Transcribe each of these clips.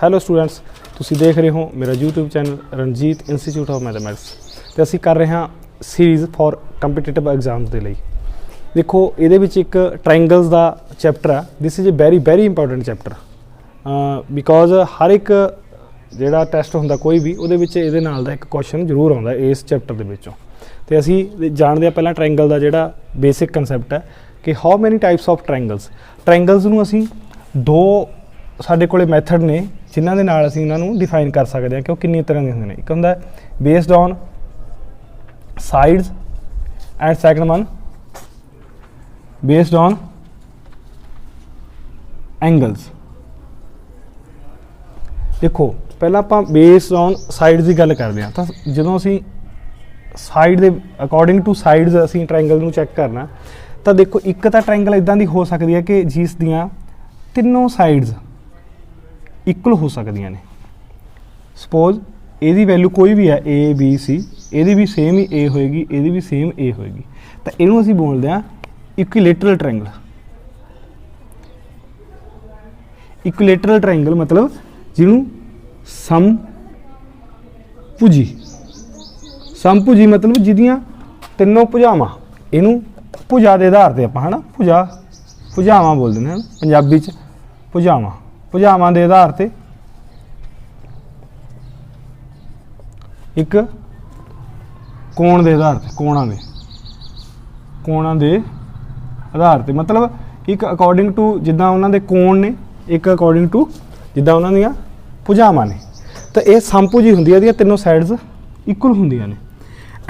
Hello students, ਤੁਸੀਂ ਦੇਖ ਰਹੇ ਹੋ ਮੇਰਾ YouTube channel Ranjit institute of mathematics ਤੇ ਅਸੀਂ ਕਰ ਰਹੇ ਹਾਂ ਸੀਰੀਜ਼ ਫॉर ਕੰਪੀਟੀਟਿਵ ਐਗਜ਼ਾਮਸ ਦੇ ਲਈ। ਦੇਖੋ ਇਹਦੇ ਵਿੱਚ ਇੱਕ ਟ੍ਰਾਇੰਗਲਸ ਦਾ ਚੈਪਟਰ ਆ। This is a very important chapter because ਹਰ ਇੱਕ ਜਿਹੜਾ ਟੈਸਟ ਹੁੰਦਾ ਕੋਈ ਵੀ ਉਹਦੇ ਵਿੱਚ ਇਹਦੇ ਨਾਲ ਦਾ ਇੱਕ ਕੁਐਸਚਨ ਜ਼ਰੂਰ ਆਉਂਦਾ ਇਸ ਚੈਪਟਰ ਦੇ ਵਿੱਚੋਂ। ਤੇ ਅਸੀਂ ਜਾਣਦੇ ਹਾਂ ਪਹਿਲਾਂ ਟ੍ਰਾਇੰਗਲ ਦਾ ਜਿਹੜਾ ਬੇਸਿਕ ਕਨਸੈਪਟ ਹੈ ਕਿ how many types of triangles ਨੂੰ ਅਸੀਂ ਦੋ ਸਾਡੇ ਕੋਲੇ ਮੈਥਡ ਨੇ ਜਿਨ੍ਹਾਂ ਦੇ ਨਾਲ ਅਸੀਂ ਇਹਨਾਂ ਨੂੰ ਡਿਫਾਈਨ ਕਰ ਸਕਦੇ ਹਾਂ ਕਿ ਉਹ ਕਿੰਨੀ ਤਰ੍ਹਾਂ ਦੇ ਹੁੰਦੇ ਨੇ। ਇੱਕ ਹੁੰਦਾ based on sides and second one based on angles. ਦੇਖੋ ਪਹਿਲਾਂ ਆਪਾਂ ਬੇਸਡ ਔਨ ਸਾਈਡਸ ਦੀ ਗੱਲ ਕਰਦੇ ਹਾਂ ਤਾਂ ਜਦੋਂ ਅਸੀਂ ਸਾਈਡ ਦੇ ਅਕੋਰਡਿੰਗ ਟੂ ਸਾਈਡਸ ਅਸੀਂ ਟ੍ਰਾਇੰਗਲ ਨੂੰ ਚੈੱਕ ਕਰਨਾ ਤਾਂ ਦੇਖੋ ਇੱਕ ਤਾਂ ਟ੍ਰਾਇੰਗਲ ਇੱਦਾਂ ਦੀ ਹੋ ਸਕਦੀ ਹੈ ਕਿ ਜਿਸ ਦੀਆਂ ਤਿੰਨੋਂ ਸਾਈਡਸ ਇਕੁਅਲ ਹੋ ਸਕਦੀਆਂ ਨੇ। ਸਪੋਜ਼ ਇਹਦੀ ਵੈਲਿਊ ਕੋਈ ਵੀ ਹੈ A B C, ਇਹਦੀ ਵੀ ਸੇਮ ਹੀ A ਹੋਏਗੀ, ਇਹਦੀ ਵੀ ਸੇਮ A ਹੋਏਗੀ, ਤਾਂ ਇਹਨੂੰ ਅਸੀਂ ਬੋਲਦੇ ਹਾਂ ਇਕੁਇਲੇਟਰਲ ਟ੍ਰਾਇੰਗਲ। ਇਕੁਇਲੇਟਰਲ ਟ੍ਰਾਇੰਗਲ ਮਤਲਬ ਜਿਹਨੂੰ ਸਮਭੁਜੀ ਮਤਲਬ ਜਿਹਦੀਆਂ ਤਿੰਨੋਂ ਭੁਜਾਵਾਂ, ਇਹਨੂੰ ਭੁਜਾ ਦੇ ਆਧਾਰ ਤੇ ਆਪਾਂ ਭੁਜਾਵਾਂ ਬੋਲ ਦਿੰਦੇ ਹਾਂ ਪੰਜਾਬੀ 'ਚ। ਭੁਜਾਵਾਂ ਦੇ ਆਧਾਰ ਤੇ ਇੱਕ ਕੋਣ ਦੇ ਆਧਾਰ ਤੇ ਕੋਣਾਂ ਦੇ ਆਧਾਰ ਤੇ ਮਤਲਬ ਇੱਕ ਅਕੋਰਡਿੰਗ ਟੂ ਜਿੱਦਾਂ ਉਹਨਾਂ ਦੇ ਕੋਣ ਨੇ, ਇੱਕ ਅਕੋਰਡਿੰਗ ਟੂ ਜਿੱਦਾਂ ਉਹਨਾਂ ਦੀਆਂ ਭੁਜਾਵਾਂ ਨੇ, ਤਾਂ ਇਹ ਸਮਭੁਜੀ ਹੁੰਦੀ ਹੈ, ਇਹਦੀਆਂ ਤਿੰਨੋਂ ਸਾਈਡਸ ਇਕੁਅਲ ਹੁੰਦੀਆਂ ਨੇ।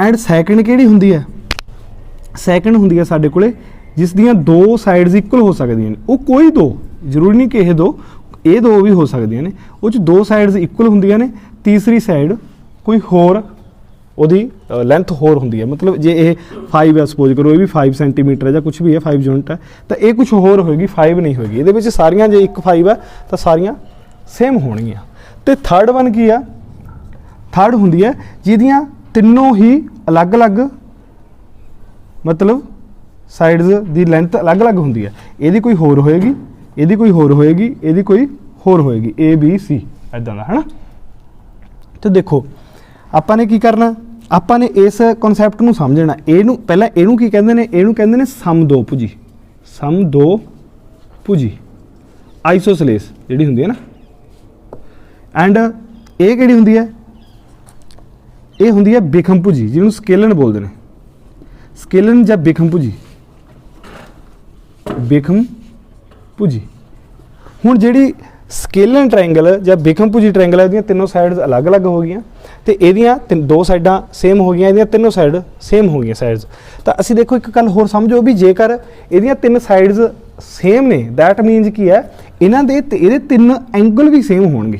ਐਂਡ ਸੈਕਿੰਡ ਕਿਹੜੀ ਹੁੰਦੀ ਹੈ? ਸੈਕਿੰਡ ਹੁੰਦੀ ਹੈ ਸਾਡੇ ਕੋਲੇ ਜਿਸ ਦੀਆਂ ਦੋ ਸਾਈਡਸ ਇਕੁਅਲ ਹੋ ਸਕਦੀਆਂ ਨੇ। ਉਹ ਕੋਈ ਦੋ, ਜ਼ਰੂਰੀ ਨਹੀਂ ਕਿ ਇਹ ਦੋ ਵੀ ਹੋ ਸਕਦੀਆਂ ਨੇ, ਉਹ 'ਚ ਦੋ ਸਾਈਡਸ ਇਕੁਅਲ ਹੁੰਦੀਆਂ ਨੇ, ਤੀਸਰੀ ਸਾਈਡ ਕੋਈ ਹੋਰ ਉਹਦੀ ਲੈਂਥ ਹੋਰ ਹੁੰਦੀ ਹੈ। ਮਤਲਬ ਜੇ ਇਹ 5 ਹੈ ਸਪੋਜ਼ ਕਰੋ, ਇਹ ਵੀ 5 ਸੈਂਟੀਮੀਟਰ ਹੈ ਜਾਂ ਕੁਛ ਵੀ ਹੈ, 5 ਯੂਨਿਟ ਹੈ, ਤਾਂ ਇਹ ਕੁਛ ਹੋਰ ਹੋਏਗੀ, 5 ਨਹੀਂ ਹੋਏਗੀ। ਇਹਦੇ ਵਿੱਚ ਸਾਰੀਆਂ ਜੇ ਇੱਕ 5 ਹੈ ਤਾਂ ਸਾਰੀਆਂ ਸੇਮ ਹੋਣਗੀਆਂ। ਤੇ ਥਰਡ ਵਨ ਕੀ ਆ? ਥਰਡ ਹੁੰਦੀ ਹੈ ਜਿਹਦੀਆਂ ਤਿੰਨੋਂ ਹੀ ਅਲੱਗ-ਅਲੱਗ ਮਤਲਬ ਸਾਈਡਸ ਦੀ ਲੈਂਥ ਅਲੱਗ-ਅਲੱਗ ਹੁੰਦੀ ਹੈ। ਇਹਦੀ ਕੋਈ ਹੋਰ ਹੋਏਗੀ, ਇਹਦੀ ਕੋਈ ਹੋਰ ਹੋਏਗੀ, ਇਹਦੀ ਕੋਈ ਹੋਰ ਹੋਏਗੀ, A B C ਇੱਦਾਂ ਦਾ, ਹੈ ਨਾ। ਤੇ ਦੇਖੋ ਆਪਾਂ ਨੇ ਕੀ ਕਰਨਾ, ਆਪਾਂ ਨੇ ਇਸ ਕਨਸੈਪਟ ਨੂੰ ਸਮਝਣਾ। ਇਹਨੂੰ ਪਹਿਲਾਂ ਇਹਨੂੰ ਕੀ ਕਹਿੰਦੇ ਨੇ? ਇਹਨੂੰ ਕਹਿੰਦੇ ਨੇ ਸਮਦੋਭੁਜੀ ਆਈਸੋਸੇਲੇਸ ਜਿਹੜੀ ਹੁੰਦੀ ਹੈ ਨਾ। ਐਂਡ ਇਹ ਕਿਹੜੀ ਹੁੰਦੀ ਹੈ? ਇਹ ਹੁੰਦੀ ਹੈ ਬਿਖਮਭੁਜੀ, ਜਿਹਨੂੰ ਸਕੇਲਨ ਬੋਲਦੇ ਨੇ। ਸਕੇਲਨ ਜਾਂ ਬਿਖਮਭੁਜੀ। ਹੁਣ ਜਿਹੜੀ ਸਕੇਲਨ ਟ੍ਰਾਇੰਗਲ ਜਾਂ ਬਿਖਮਭੁਜੀ ਟ੍ਰਾਇੰਗਲ ਹੈ, ਇਹਦੀਆਂ ਤਿੰਨੋਂ ਸਾਈਡਸ ਅਲੱਗ-ਅਲੱਗ ਹੋ ਗਈਆਂ ਤੇ ਇਹਦੀਆਂ ਦੋ ਸਾਈਡਾਂ ਸੇਮ ਹੋ ਗਈਆਂ, ਇਹਦੀਆਂ ਤਿੰਨੋਂ ਸਾਈਡ ਸੇਮ ਹੋ ਗਈਆਂ ਸਾਈਡਸ। ਤਾਂ ਅਸੀਂ ਦੇਖੋ ਇੱਕ ਗੱਲ ਹੋਰ ਸਮਝੋ ਵੀ ਜੇਕਰ ਇਹਦੀਆਂ ਤਿੰਨ ਸਾਈਡਸ ਸੇਮ ਨੇ, ਦੈਟ ਮੀਨਸ ਕੀ ਹੈ? ਇਹਦੇ ਤਿੰਨ ਐਂਗਲ ਵੀ ਸੇਮ ਹੋਣਗੇ।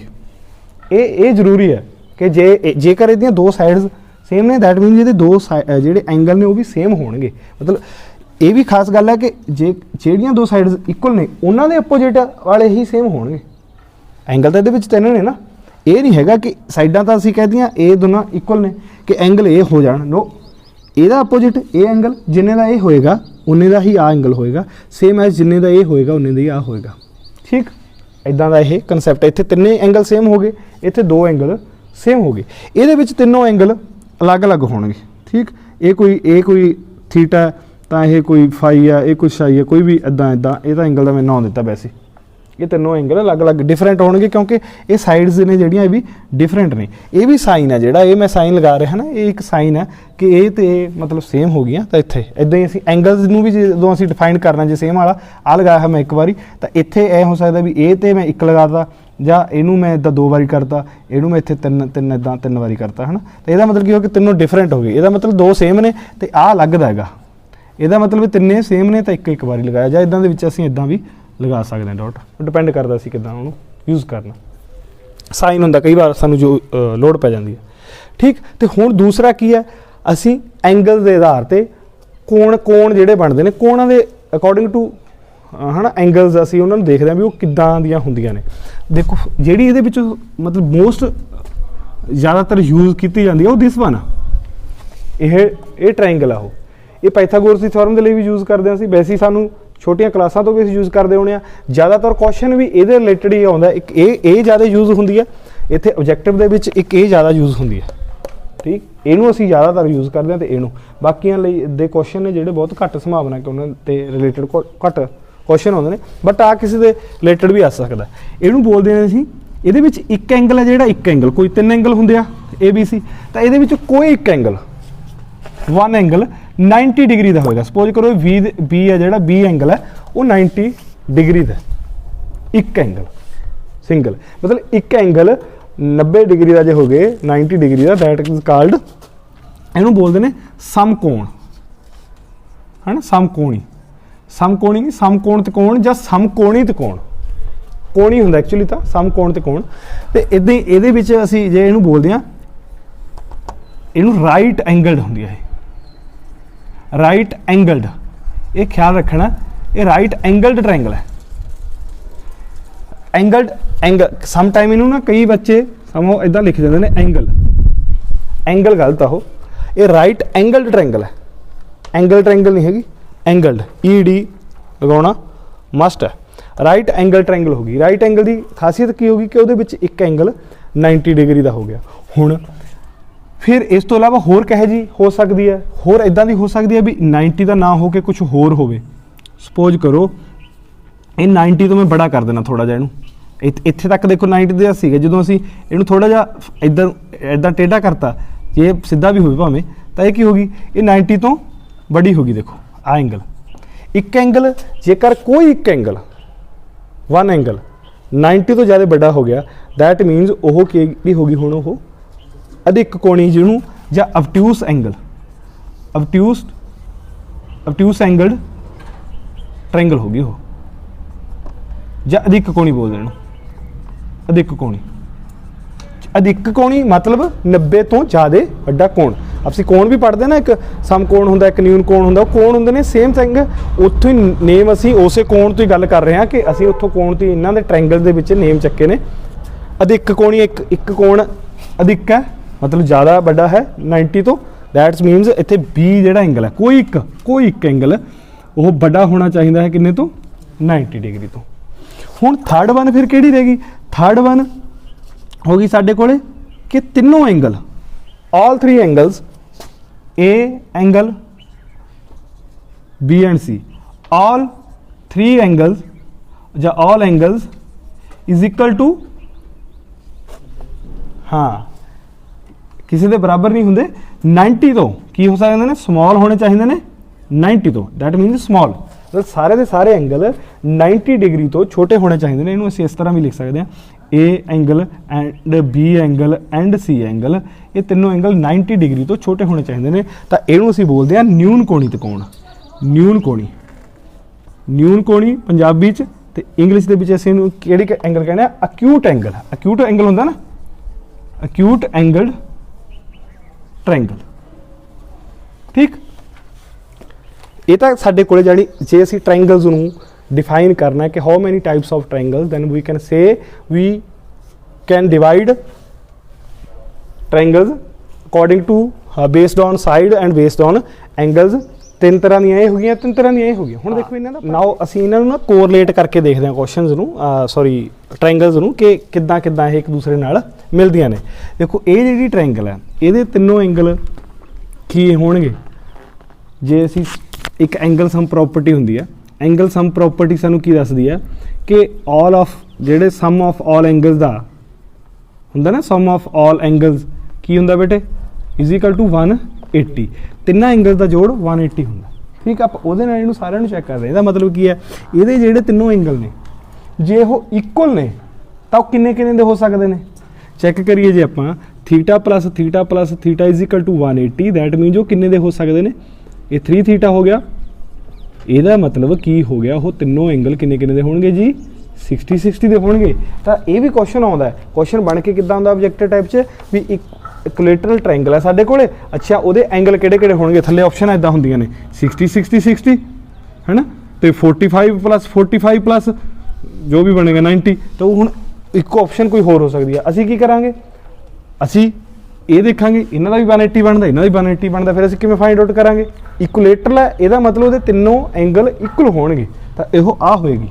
ਇਹ ਜ਼ਰੂਰੀ ਹੈ ਕਿ ਜੇਕਰ ਇਹਦੀਆਂ ਦੋ ਸਾਈਡਸ ਸੇਮ ਨੇ, ਦੈਟ ਮੀਨਸ ਇਹਦੇ ਦੋ ਜਿਹੜੇ ਐਂਗਲ ਨੇ ਉਹ ਵੀ ਸੇਮ ਹੋਣਗੇ। ਮਤਲਬ ਇਹ ਵੀ ਖਾਸ ਗੱਲ ਹੈ ਕਿ ਜਿਹੜੀਆਂ ਦੋ ਸਾਈਡਸ ਇਕੁਅਲ ਨੇ ਉਹਨਾਂ ਦੇ ਆਪੋਜਿਟ ਵਾਲੇ ਹੀ ਸੇਮ ਹੋਣਗੇ। ਐਂਗਲ ਤਾਂ ਇਹਦੇ ਵਿੱਚ ਤਿੰਨ ਨੇ ਨਾ, ਇਹ ਨਹੀਂ ਹੈਗਾ ਕਿ ਸਾਈਡਾਂ ਤਾਂ ਅਸੀਂ ਕਹਦੇ ਹਾਂ ਇਹ ਦੋਨਾਂ ਇਕੁਅਲ ਨੇ ਕਿ ਐਂਗਲ ਇਹ ਹੋ ਜਾਣ। ਨੋ, ਇਹਦਾ ਆਪੋਜਿਟ ਇਹ ਐਂਗਲ ਜਿੰਨੇ ਦਾ ਇਹ ਹੋਏਗਾ ਉਨੇ ਦਾ ਹੀ ਆ ਐਂਗਲ ਹੋਏਗਾ, ਸੇਮ ਐਜ਼ ਜਿੰਨੇ ਦਾ ਇਹ ਹੋਏਗਾ ਉਨੇ ਦਾ ਹੀ ਆ ਹੋਏਗਾ। ਠੀਕ, ਇੱਦਾਂ ਦਾ ਇਹ ਕਨਸੈਪਟ ਹੈ। ਇੱਥੇ ਤਿੰਨੇ ਐਂਗਲ ਸੇਮ ਹੋ ਗਏ, ਇੱਥੇ ਦੋ ਐਂਗਲ ਸੇਮ ਹੋ ਗਏ, ਇਹਦੇ ਵਿੱਚ ਤਿੰਨੋਂ ਐਂਗਲ ਅਲੱਗ-ਅਲੱਗ ਹੋਣਗੇ। ਠੀਕ, ਇਹ ਕੋਈ ਥੀਟਾ ਤਾਂ ਇਹ ਕੋਈ ਫਾਈ ਆ, ਇਹ ਕੋਈ ਸਾਈ ਆ, ਕੋਈ ਵੀ ਇੱਦਾਂ ਇਹ ਤਾਂ ਐਂਗਲ ਦਾ ਮੈਂ ਨਾਮ ਦਿੱਤਾ। ਵੈਸੇ ਇਹ ਤਿੰਨੋਂ ਐਂਗਲ ਅਲੱਗ-ਅਲੱਗ ਡਿਫਰੈਂਟ ਹੋਣਗੇ ਕਿਉਂਕਿ ਇਹ ਸਾਈਡਸ ਨੇ ਜਿਹੜੀਆਂ ਇਹ ਵੀ ਡਿਫਰੈਂਟ ਨੇ। ਇਹ ਵੀ ਸਾਈਨ ਹੈ ਜਿਹੜਾ ਇਹ ਮੈਂ ਸਾਈਨ ਲਗਾ ਰਿਹਾ ਨਾ, ਇਹ ਇੱਕ ਸਾਈਨ ਹੈ ਕਿ ਇਹ ਤੇ ਮਤਲਬ ਸੇਮ ਹੋ ਗਈਆਂ। ਤਾਂ ਇੱਥੇ ਇੱਦਾਂ ਹੀ ਅਸੀਂ ਐਂਗਲਸ ਨੂੰ ਵੀ ਜਦੋਂ ਅਸੀਂ ਡਿਫਾਈਨ ਕਰਨਾ, ਜੇ ਸੇਮ ਵਾਲਾ ਆ ਲਗਾਇਆ ਹੈ ਮੈਂ ਇੱਕ ਵਾਰੀ, ਤਾਂ ਇੱਥੇ ਇਹ ਹੋ ਸਕਦਾ ਵੀ ਇਹ ਤੇ ਮੈਂ ਇੱਕ ਲਗਾਤਾ ਜਾਂ ਇਹਨੂੰ ਮੈਂ ਇੱਦਾਂ ਦੋ ਵਾਰੀ ਕਰਤਾ, ਇਹਨੂੰ ਮੈਂ ਇੱਥੇ ਤਿੰਨ ਵਾਰੀ ਕਰਤਾ, ਹੈ ਨਾ। ਤਾਂ ਇਹਦਾ ਮਤਲਬ ਕੀ ਹੋ ਕਿ ਤਿੰਨੋਂ ਡਿਫਰੈਂਟ ਹੋ ਗਏ। ਇਹਦਾ ਮਤਲਬ ਦੋ ਸੇਮ ਨੇ ਅਤੇ ਆਹ ਅਲੱਗ ਦਾ ਹੈਗਾ। ਇਹਦਾ ਮਤਲਬ ਤਿੰਨੇ ਸੇਮ ਨੇ ਤਾਂ ਇੱਕ ਵਾਰੀ ਲਗਾਇਆ, ਜਾਂ ਇੱਦਾਂ ਦੇ ਵਿੱਚ ਅਸੀਂ ਇੱਦਾਂ ਵੀ ਲਗਾ ਸਕਦੇ ਹਾਂ। ਡਾਟ ਡਿਪੈਂਡ ਕਰਦਾ ਅਸੀਂ ਕਿੱਦਾਂ ਉਹਨੂੰ ਯੂਜ਼ ਕਰਨਾ। ਸਾਈਨ ਹੁੰਦਾ ਕਈ ਵਾਰ ਸਾਨੂੰ ਜੋ ਲੋੜ ਪੈ ਜਾਂਦੀ ਹੈ। ਠੀਕ, ਤੇ ਹੁਣ ਦੂਸਰਾ ਕੀ ਹੈ? ਅਸੀਂ ਐਂਗਲ ਦੇ ਆਧਾਰ ਤੇ ਕੋਣ ਜਿਹੜੇ ਬਣਦੇ ਨੇ, ਕੋਣਾਂ ਦੇ ਅਕੋਰਡਿੰਗ ਟੂ ਹੈ ਨਾ ਐਂਗਲਸ, ਅਸੀਂ ਉਹਨਾਂ ਨੂੰ ਦੇਖਦੇ ਹਾਂ ਵੀ ਉਹ ਕਿੱਦਾਂ ਦੀਆਂ ਹੁੰਦੀਆਂ ਨੇ। ਦੇਖੋ ਜਿਹੜੀ ਇਹਦੇ ਵਿੱਚ ਮਤਲਬ ਮੋਸਟ ਜ਼ਿਆਦਾਤਰ ਯੂਜ਼ ਕੀਤੀ ਜਾਂਦੀ ਹੈ ਉਹ ਦਿਸ ਵਨ, ਇਹ ਟ੍ਰਾਇੰਗਲ ਆ। ਇਹ ਪਾਈਥਾਗੋਰਸ ਦੀ ਥਿਓਰਮ ਦੇ ਲਈ ਵੀ ਯੂਜ਼ ਕਰਦੇ ਹਾਂ ਅਸੀਂ। ਵੈਸੇ ਸਾਨੂੰ ਛੋਟੀਆਂ ਕਲਾਸਾਂ ਤੋਂ ਵੀ ਅਸੀਂ ਯੂਜ਼ ਕਰਦੇ ਹੋਣੇ ਆ। ਜ਼ਿਆਦਾਤਰ ਕੁਐਸਚਨ ਵੀ ਇਹਦੇ ਰਿਲੇਟਡ ਹੀ ਆਉਂਦਾ। ਇੱਕ ਇਹ ਜ਼ਿਆਦਾ ਯੂਜ਼ ਹੁੰਦੀ ਹੈ ਇੱਥੇ ਆਬਜੈਕਟਿਵ ਦੇ ਵਿੱਚ, ਇੱਕ ਇਹ ਜ਼ਿਆਦਾ ਯੂਜ਼ ਹੁੰਦੀ ਹੈ। ਠੀਕ, ਇਹਨੂੰ ਅਸੀਂ ਜ਼ਿਆਦਾਤਰ ਯੂਜ਼ ਕਰਦੇ ਹਾਂ ਤੇ ਇਹਨੂੰ। ਬਾਕੀਆਂ ਲਈ ਦੇ ਕੁਐਸਚਨ ਨੇ ਜਿਹੜੇ ਬਹੁਤ ਘੱਟ ਸੰਭਾਵਨਾ ਕਿ ਉਹਨਾਂ ਤੇ ਰਿਲੇਟਡ ਘੱਟ ਕੁਐਸਚਨ ਆਉਂਦੇ ਨੇ, ਬਟ ਆ ਕਿਸੇ ਦੇ ਰਿਲੇਟਡ ਵੀ ਆ ਸਕਦਾ। ਇਹਨੂੰ ਬੋਲਦੇ ਨੇ ਅਸੀਂ, ਇਹਦੇ ਵਿੱਚ ਇੱਕ ਐਂਗਲ ਹੈ ਜਿਹੜਾ, ਇੱਕ ਐਂਗਲ, ਕੋਈ 3 ਐਂਗਲ ਹੁੰਦੇ ਆ ABC, ਤਾਂ ਇਹਦੇ ਵਿੱਚ ਕੋਈ ਇੱਕ ਐਂਗਲ, ਵਨ ਐਂਗਲ 90 ਡਿਗਰੀ ਦਾ ਹੋਏਗਾ। ਸਪੋਜ਼ ਕਰੋ B ਹੈ ਜਿਹੜਾ B ਐਂਗਲ ਹੈ ਉਹ 90 ਡਿਗਰੀ ਦਾ, ਇੱਕ ਐਂਗਲ ਸਿੰਗਲ, ਮਤਲਬ ਇੱਕ ਐਂਗਲ 90 ਡਿਗਰੀ ਦਾ ਜੇ ਹੋ ਗਏ 90 degree the, that is called, ਇਹਨੂੰ ਬੋਲਦੇ ਨੇ ਸਮਕੋਣ, ਹੈ ਨਾ, ਸਮਕੋਣੀ। ਸਮਕੋਣੀ ਨਹੀਂ, ਸਮਕੋਣ ਤਿਕੋਣ ਜਾਂ ਸਮਕੋਣੀ ਤਿਕੋਣ, ਕੋਣੀ ਹੁੰਦਾ ਐਕਚੁਅਲੀ ਤਾਂ ਸਮਕੋਣ ਤਿਕੋਣ। ਤੇ ਇੱਦਾਂ ਇਹਦੇ ਵਿੱਚ ਅਸੀਂ ਜੇ ਇਹਨੂੰ ਬੋਲਦੇ ਹਾਂ, ਇਹਨੂੰ ਰਾਈਟ ਐਂਗਲਡ ਹੁੰਦੀ ਹੈ, ਰਾਈਟ ਐਂਗਲਡ, ਇਹ ਖਿਆਲ ਰੱਖਣਾ, ਇਹ ਰਾਈਟ ਐਂਗਲਡ ਟ੍ਰਾਇੰਗਲ ਹੈ। ਐਂਗਲਡ ਐਂਗਲ, ਸਮ ਟਾਈਮ ਇਹਨੂੰ ਨਾ ਕਈ ਬੱਚੇ ਸਮੋ ਇਦਾਂ ਲਿਖ ਦਿੰਦੇ ਨੇ ਐਂਗਲ, ਐਂਗਲ ਗਲਤ ਆ ਉਹ, ਇਹ ਰਾਈਟ ਐਂਗਲਡ ਟ੍ਰਾਇੰਗਲ ਹੈ। ਐਂਗਲ ਟ੍ਰਾਇੰਗਲ ਨਹੀਂ ਹੈਗੀ, ਐਂਗਲਡ, ED ਲਗਾਉਣਾ ਮਸਟ ਹੈ। ਰਾਈਟ ਐਂਗਲ ਟ੍ਰਾਇੰਗਲ ਹੋ ਗਈ। ਰਾਈਟ ਐਂਗਲ ਦੀ ਖਾਸੀਅਤ ਕੀ ਹੋਗੀ ਕਿ ਉਹਦੇ ਵਿੱਚ ਇੱਕ ਐਂਗਲ 90 ਡਿਗਰੀ ਦਾ ਹੋ ਗਿਆ। ਹੁਣ ਫਿਰ ਇਸ ਤੋਂ ਇਲਾਵਾ ਹੋਰ ਕਹੇ ਜੀ ਹੋ ਸਕਦੀ ਹੈ, ਹੋਰ ਇਦਾਂ ਦੀ ਹੋ ਸਕਦੀ ਹੈ ਵੀ 90 ਦਾ ਨਾ ਹੋ ਕੇ ਕੁਝ ਹੋਰ ਹੋਵੇ। ਸਪੋਜ਼ ਕਰੋ ਇਹ 90 ਤੋਂ ਮੈਂ ਬੜਾ ਕਰ ਦੇਣਾ ਥੋੜਾ ਜਿਹਾ, ਇਹਨੂੰ ਇੱਥੇ ਤੱਕ ਦੇਖੋ 90 ਦਾ ਸੀਗਾ, ਜਦੋਂ ਅਸੀਂ ਇਹਨੂੰ ਥੋੜਾ ਜਿਹਾ ਇੱਦਾਂ ਟੇਢਾ ਕਰਤਾ, ਜੇ ਸਿੱਧਾ ਵੀ ਹੋਵੇ ਭਾਵੇਂ, ਤਾਂ ਇਹ ਕੀ ਹੋਗੀ, ਇਹ 90 ਤੋਂ ਬੜੀ ਹੋਗੀ। ਦੇਖੋ ਆ ਐਂਗਲ, ਇੱਕ ਐਂਗਲ ਜੇਕਰ ਕੋਈ ਇੱਕ ਐਂਗਲ, ਵਨ ਐਂਗਲ 90 ਤੋਂ ਜ਼ਿਆਦਾ ਵੱਡਾ ਹੋ ਗਿਆ, ਦੈਟ ਮੀਨਸ ਉਹ ਕੀ ਹੋ ਗਈ, ਹੁਣ ਉਹ ਅਧਿਕ ਕੋਣੀ ਜਿਹਨੂੰ, ਜਾਂ ਅਬਟਿਊਸ ਐਂਗਲ, ਅਬਟਿਊਸ ਐਂਗਲਡ ਟ੍ਰਾਇੰਗਲ ਹੋ ਗਈ ਉਹ, ਜਾਂ ਅਧਿਕ ਕੋਣੀ ਬੋਲਦੇ ਇਹਨੂੰ, ਅਧਿਕ ਕੋਣੀ। ਅਧਿਕ ਕੋਣੀ ਮਤਲਬ 90 ਤੋਂ ਜ਼ਿਆਦਾ ਵੱਡਾ ਕੋਣ। ਅਸੀਂ ਕੋਣ ਵੀ ਪੜ੍ਹਦੇ ਨਾ, ਇੱਕ ਸਮਕੋਣ ਹੁੰਦਾ, ਇੱਕ ਨਿਊਨ ਕੋਣ ਹੁੰਦਾ, ਉਹ ਕੋਣ ਹੁੰਦੇ ਨੇ ਸੇਮ ਥਿੰਗ। ਉੱਥੋਂ ਹੀ ਨੇਮ ਅਸੀਂ ਉਸੇ ਕੋਣ ਤੋਂ ਹੀ ਗੱਲ ਕਰ ਰਹੇ ਹਾਂ ਕਿ ਅਸੀਂ ਉੱਥੋਂ ਕੋਣ ਤੋਂ ਇਹਨਾਂ ਦੇ ਟ੍ਰਾਇੰਗਲ ਦੇ ਵਿੱਚ ਨੇਮ ਚੱਕੇ ਨੇ। ਅਧਿਕ ਕੋਣੀ, ਇੱਕ ਕੋਣ ਅਧਿਕ ਹੈ ਮਤਲਬ ਜ਼ਿਆਦਾ ਵੱਡਾ ਹੈ 90 ਤੋਂ, ਦੈਟਸ ਮੀਨਸ ਇੱਥੇ B ਜਿਹੜਾ ਐਂਗਲ ਹੈ, ਕੋਈ ਇੱਕ ਐਂਗਲ ਉਹ ਵੱਡਾ ਹੋਣਾ ਚਾਹੀਦਾ ਹੈ ਕਿੰਨੇ ਤੋਂ, 90 ਡਿਗਰੀ ਤੋਂ। ਹੁਣ ਥਰਡ ਵਨ ਫਿਰ ਕਿਹੜੀ ਰਹਿ ਗਈ, ਥਰਡ ਵਨ ਹੋ ਗਈ ਸਾਡੇ ਕੋਲੇ ਕਿ ਤਿੰਨੋਂ angle, all 3 angles, A angle, B and C, all 3 angles ਜਾਂ all angles is equal to, ਹਾਂ ਕਿਸੇ ਦੇ ਬਰਾਬਰ ਨਹੀਂ ਹੁੰਦੇ, 90 ਤੋਂ ਕੀ ਹੋ ਸਕਦੇ ਨੇ, ਸਮਾਲ ਹੋਣੇ ਚਾਹੀਦੇ ਨੇ 90 ਤੋਂ, ਦੈਟ ਮੀਨਸ ਸਮਾਲ, ਮਤਲਬ ਸਾਰੇ ਦੇ ਸਾਰੇ ਐਂਗਲ 90 ਡਿਗਰੀ ਤੋਂ ਛੋਟੇ ਹੋਣੇ ਚਾਹੀਦੇ ਨੇ। ਇਹਨੂੰ ਅਸੀਂ ਇਸ ਤਰ੍ਹਾਂ ਵੀ ਲਿਖ ਸਕਦੇ ਹਾਂ, A angle and B angle and C angle, ਇਹ ਤਿੰਨੋਂ ਐਂਗਲ 90 ਡਿਗਰੀ ਤੋਂ ਛੋਟੇ ਹੋਣੇ ਚਾਹੀਦੇ ਨੇ। ਤਾਂ ਇਹਨੂੰ ਅਸੀਂ ਬੋਲਦੇ ਹਾਂ ਨਿਊਨ ਕੋਣੀ ਤਿਕੋਣ, ਨਿਊਨ ਕੋਣੀ, ਨਿਊਨ ਕੋਣੀ ਪੰਜਾਬੀ 'ਚ, ਤੇ ਇੰਗਲਿਸ਼ ਦੇ ਵਿੱਚ ਅਸੀਂ ਇਹਨੂੰ ਕਿਹੜੀ ਐਂਗਲ ਕਹਿੰਦੇ ਆ, ਅਕਿਊਟ ਐਂਗਲ। ਅਕਿਊਟ ਐਂਗਲ ਹੁੰਦਾ ਨਾ, ਅਕਿਊਟ ਐਂਗਲਡ ਟ੍ਰਾਇੰਗਲ। ਠੀਕ, ਇਹ ਤਾਂ ਸਾਡੇ ਕੋਲੇ ਜਾਣੀ ਜੇ ਅਸੀਂ ਟ੍ਰਾਇੰਗਲਸ ਨੂੰ define ਕਰਨਾ ਹੈ ਕਿ how many types of triangles, then we can say we can divide triangles according to based on side and based on angles। ਤਿੰਨ ਤਰ੍ਹਾਂ ਦੀਆਂ ਇਹ ਹੋ ਗਈਆਂ, ਤਿੰਨ ਤਰ੍ਹਾਂ ਦੀਆਂ ਇਹ ਹੋ ਗਈਆਂ। ਹੁਣ ਦੇਖੋ ਇਹਨਾਂ ਦਾ ਨਾਓ ਅਸੀਂ ਇਹਨਾਂ ਨੂੰ ਨਾ ਕੋਰਿਲੇਟ ਕਰਕੇ ਦੇਖਦੇ ਹਾਂ ਕੁਐਸਚਨਸ ਨੂੰ, ਸੌਰੀ ਟ੍ਰਾਇੰਗਲਸ ਨੂੰ, ਕਿ ਕਿੱਦਾਂ ਇਹ ਇੱਕ ਦੂਸਰੇ ਨਾਲ ਮਿਲਦੀਆਂ ਨੇ। ਦੇਖੋ ਇਹ ਜਿਹੜੀ ਟ੍ਰਾਇੰਗਲ ਹੈ ਇਹਦੇ ਤਿੰਨੋਂ ਐਂਗਲ ਕੀ ਹੋਣਗੇ, ਜੇ ਅਸੀਂ ਇੱਕ ਐਂਗਲ ਸਮ ਪ੍ਰੋਪਰਟੀ ਹੁੰਦੀ ਹੈ, ਐਂਗਲ ਸਮ ਪ੍ਰੋਪਰਟੀ ਸਾਨੂੰ ਕੀ ਦੱਸਦੀ ਹੈ ਕਿ ਆਲ ਆਫ ਜਿਹੜੇ ਸਮ ਆਫ ਆਲ ਐਂਗਲਸ ਦਾ ਹੁੰਦਾ ਨਾ, ਸਮ ਆਫ ਆਲ ਐਂਗਲਸ ਕੀ ਹੁੰਦਾ ਬੇਟੇ, ਇਜ਼ ਇਕੁਅਲ ਟੂ 180। ਤਿੰਨਾਂ ਐਂਗਲ ਦਾ ਜੋੜ 180 ਹੁੰਦਾ। ਠੀਕ, ਆਪਾਂ ਉਹਦੇ ਨਾਲ ਇਹਨੂੰ ਸਾਰਿਆਂ ਨੂੰ ਚੈੱਕ ਕਰਦੇ। ਇਹਦਾ ਮਤਲਬ ਕੀ ਹੈ, ਇਹਦੇ ਜਿਹੜੇ ਤਿੰਨੋਂ ਐਂਗਲ ਨੇ ਜੇ ਉਹ ਇਕੁਅਲ ਨੇ ਤਾਂ ਉਹ ਕਿੰਨੇ ਦੇ ਹੋ ਸਕਦੇ ਨੇ। ਚੈੱਕ ਕਰੀਏ ਜੇ ਆਪਾਂ theta plus theta is equal to 180, that means ਉਹ ਕਿੰਨੇ ਦੇ ਹੋ ਸਕਦੇ ਨੇ, ਇਹ 3 ਥੀਟਾ ਹੋ ਗਿਆ। ਇਹਦਾ ਮਤਲਬ ਕੀ ਹੋ ਗਿਆ, ਉਹ ਤਿੰਨੋਂ ਐਂਗਲ ਕਿੰਨੇ ਦੇ ਹੋਣਗੇ ਜੀ, 60 ਦੇ ਹੋਣਗੇ। ਤਾਂ ਇਹ ਵੀ ਕੁਐਸਚਨ ਆਉਂਦਾ ਹੈ। ਕੁਐਸਚਨ ਬਣ ਕੇ ਕਿੱਦਾਂ ਆਉਂਦਾ ਆਬਜੈਕਟਿਵ ਟਾਈਪ 'ਚ, ਵੀ ਇੱਕ ਇਕੁਲੇਟਰਲ ਟ੍ਰਾਇੰਗਲ ਹੈ ਸਾਡੇ ਕੋਲੇ, ਅੱਛਾ ਉਹਦੇ ਐਂਗਲ ਕਿਹੜੇ ਹੋਣਗੇ, ਥੱਲੇ ਆਪਸ਼ਨਾਂ ਇਦਾਂ ਹੁੰਦੀਆਂ ਨੇ 60 ਹੈ ਨਾ, ਤੇ 45 ਪਲੱਸ ਜੋ ਵੀ ਬਣੇਗਾ 90। ਤਾਂ ਉਹ ਹੁਣ ਇੱਕੋ ਆਪਸ਼ਨ ਕੋਈ ਹੋਰ ਹੋ ਸਕਦੀ ਹੈ। ਅਸੀਂ ਕੀ ਕਰਾਂਗੇ, ਅਸੀਂ ਇਹ ਦੇਖਾਂਗੇ ਇਹਨਾਂ ਦਾ ਵੀ 180 ਬਣਦਾ, ਇਹਨਾਂ ਦਾ ਵੀ 180 ਬਣਦਾ, ਫਿਰ ਅਸੀਂ ਕਿਵੇਂ ਫਾਈਂਡ ਆਊਟ ਕਰਾਂਗੇ। ਇਕੁਲੇਟਰਲ ਹੈ, ਇਹਦਾ ਮਤਲਬ ਉਹਦੇ ਤਿੰਨੋਂ ਐਂਗਲ ਇਕੁਅਲ ਹੋਣਗੇ। ਤਾਂ ਇਹੋ ਆ ਹੋਏਗੀ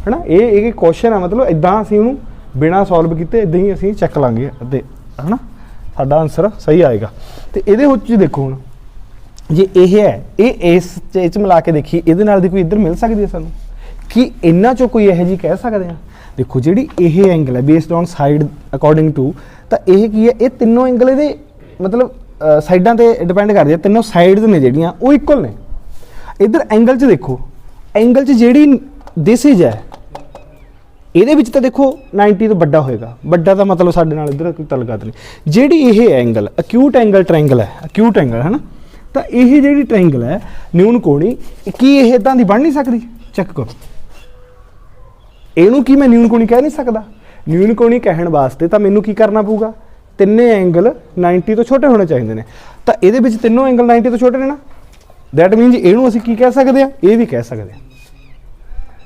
ਹੈ ਨਾ। ਇਹ ਕੁਐਸਚਨ ਆ, ਮਤਲਬ ਇਦਾਂ ਅਸੀਂ ਉਹਨੂੰ ਬਿਨਾ ਸੋਲਵ ਕੀਤੇ ਇਦਾਂ ਹੀ ਅਸੀਂ ਚੱਕ ਲਾਂਗੇ ਅਤੇ ਹੈ ਨਾ, ਸਾਡਾ ਆਨਸਰ ਸਹੀ ਆਏਗਾ। ਤੇ ਇਹਦੇ ਵਿੱਚ ਦੇਖੋ ਹੁਣ ਜੇ ਇਹ ਹੈ, ਇਹ ਇਸ 'ਚ ਮਿਲਾ ਕੇ ਦੇਖੀਏ, ਇਹਦੇ ਨਾਲ ਦੀ ਕੋਈ ਇੱਧਰ ਮਿਲ ਸਕਦੀ ਹੈ ਸਾਨੂੰ, ਕਿ ਇਹਨਾਂ 'ਚੋਂ ਕੋਈ ਇਹੋ ਜਿਹੀ ਕਹਿ ਸਕਦੇ ਹਾਂ। ਦੇਖੋ ਜਿਹੜੀ ਇਹ ਐਂਗਲ ਹੈ based on side according to, ਤਾਂ ਇਹ ਕੀ ਹੈ, ਇਹ ਤਿੰਨੋਂ ਐਂਗਲ ਇਹਦੇ ਮਤਲਬ ਸਾਈਡਾਂ ਤੇ ਡਿਪੈਂਡ ਕਰਦੇ ਆ, ਤਿੰਨੋਂ ਸਾਈਡਸ ਨੇ ਜਿਹੜੀਆਂ ਉਹ ਇਕੁਅਲ ਨੇ। ਇੱਧਰ ਐਂਗਲ 'ਚ ਦੇਖੋ, ਐਂਗਲ 'ਚ ਜਿਹੜੀ ਦਿਸ ਇਜ਼ ਹੈ ਇਹਦੇ ਵਿੱਚ ਤਾਂ ਦੇਖੋ 90 ਤੋਂ ਵੱਡਾ ਹੋਏਗਾ, ਵੱਡਾ ਦਾ ਮਤਲਬ ਸਾਡੇ ਨਾਲ ਇੱਧਰ ਕੋਈ ਤਲਗਤ ਨਹੀਂ। ਜਿਹੜੀ ਇਹ ਐਂਗਲ ਅਕਿਊਟ ਐਂਗਲ ਟ੍ਰਾਇੰਗਲ ਹੈ, ਅਕਿਊਟ ਐਂਗਲ ਹੈ ਨਾ, ਤਾਂ ਇਹ ਜਿਹੜੀ ਟ੍ਰਾਇੰਗਲ ਹੈ ਨਿਊਨ ਕੋਣੀ, ਕੀ ਇਹ ਇਦਾਂ ਦੀ ਬਣ ਨਹੀਂ ਸਕਦੀ? ਚੈੱਕ ਕਰੋ, ਇਹਨੂੰ ਕੀ ਮੈਂ ਨਿਊਨ ਕੋਣੀ ਕਹਿ ਨਹੀਂ ਸਕਦਾ? ਨਿਊਨ ਕੋਣੀ ਕਹਿਣ ਵਾਸਤੇ ਤਾਂ ਮੈਨੂੰ ਕੀ ਕਰਨਾ ਪਊਗਾ, ਤਿੰਨੇ ਐਂਗਲ 90 ਤੋਂ ਛੋਟੇ ਹੋਣੇ ਚਾਹੀਦੇ ਨੇ। ਤਾਂ ਇਹਦੇ ਵਿੱਚ ਤਿੰਨੋਂ ਐਂਗਲ 90 ਤੋਂ ਛੋਟੇ ਨੇ ਨਾ, ਦੈਟ ਮੀਨਸ ਇਹਨੂੰ ਅਸੀਂ ਕੀ ਕਹਿ ਸਕਦੇ ਆ, ਇਹ ਵੀ ਕਹਿ ਸਕਦੇ ਆ।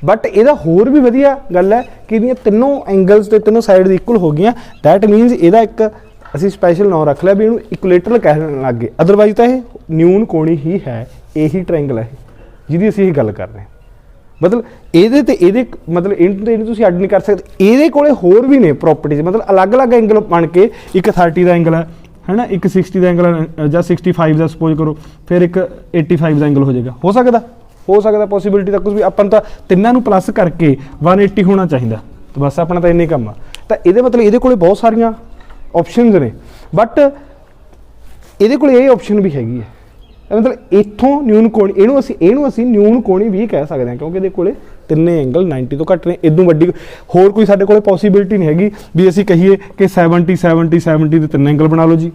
ਬਟ ਇਹਦਾ ਹੋਰ ਵੀ ਵਧੀਆ ਗੱਲ ਹੈ ਕਿ ਇਹਦੀਆਂ ਤਿੰਨੋਂ ਐਂਗਲਸ ਤੇ ਤਿੰਨੋਂ ਸਾਈਡ ਇਕੁਅਲ ਹੋ ਗਈਆਂ, ਦੈਟ ਮੀਨਸ ਇਹਦਾ ਇੱਕ ਅਸੀਂ ਸਪੈਸ਼ਲ ਨਾਮ ਰੱਖ ਲਿਆ ਵੀ ਇਹਨੂੰ ਇਕੁਲੇਟਰਲ ਕਹਿਣ ਲੱਗ ਗਏ। ਅਦਰਵਾਈਜ਼ ਤਾਂ ਇਹ ਨਿਊਨ ਕੋਣੀ ਹੀ ਹੈ, ਇਹੀ ਟ੍ਰਾਇੰਗਲ ਹੈ ਜਿਹਦੀ ਅਸੀਂ ਇਹ ਗੱਲ ਕਰ ਰਹੇ ਹਾਂ। ਮਤਲਬ ਇਹਦੇ ਤੇ ਇਹਦੇ ਮਤਲਬ ਇਹਨੂੰ ਤੁਸੀਂ ਅੱਡ ਨਹੀਂ ਕਰ ਸਕਦੇ। ਇਹਦੇ ਕੋਲੇ ਹੋਰ ਵੀ ਨੇ ਪ੍ਰੋਪਰਟੀਜ਼, ਮਤਲਬ ਅਲੱਗ-ਅਲੱਗ ਐਂਗਲ ਬਣ ਕੇ ਇੱਕ 30 ਦਾ ਐਂਗਲ ਹੈ ਨਾ, ਇੱਕ 60 ਦਾ ਐਂਗਲ ਜਾਂ 65 ਦਾ ਸਪੋਜ਼ ਕਰੋ, ਫਿਰ ਇੱਕ 85 ਦਾ ਐਂਗਲ ਹੋ ਜਾਏਗਾ। ਹੋ ਸਕਦਾ ਪੋਸੀਬਿਲਿਟੀ ਤਾਂ ਕੁਝ ਵੀ, ਆਪਾਂ ਨੂੰ ਤਾਂ ਤਿੰਨਾਂ ਨੂੰ ਪਲੱਸ ਕਰਕੇ 180 ਹੋਣਾ ਚਾਹੀਦਾ, ਤਾਂ ਬਸ ਆਪਣਾ ਤਾਂ ਇੰਨੇ ਕੰਮ ਆ। ਤਾਂ ਇਹਦੇ ਮਤਲਬ ਇਹਦੇ ਕੋਲੇ ਬਹੁਤ ਸਾਰੀਆਂ ਆਪਸ਼ਨਸ ਨੇ, ਬਟ ਇਹਦੇ ਕੋਲ ਇਹ ਆਪਸ਼ਨ ਵੀ ਹੈਗੀ ਹੈ, ਮਤਲਬ ਇੱਥੋਂ ਨਿਊਨ ਕੋਣੀ, ਇਹਨੂੰ ਅਸੀਂ ਨਿਊਨ ਕੋਣੀ ਵੀ ਕਹਿ ਸਕਦੇ ਹਾਂ, ਕਿਉਂਕਿ ਇਹਦੇ ਕੋਲੇ ਤਿੰਨੇ ਐਂਗਲ 90 ਤੋਂ ਘੱਟ ਨੇ। ਇਦੋਂ ਵੱਡੀ ਹੋਰ ਕੋਈ ਸਾਡੇ ਕੋਲੇ ਪੋਸੀਬਿਲਿਟੀ ਨਹੀਂ ਹੈਗੀ ਵੀ ਅਸੀਂ ਕਹੀਏ ਕਿ 70 ਦੇ ਤਿੰਨ ਐਂਗਲ ਬਣਾ ਲਓ ਜੀ,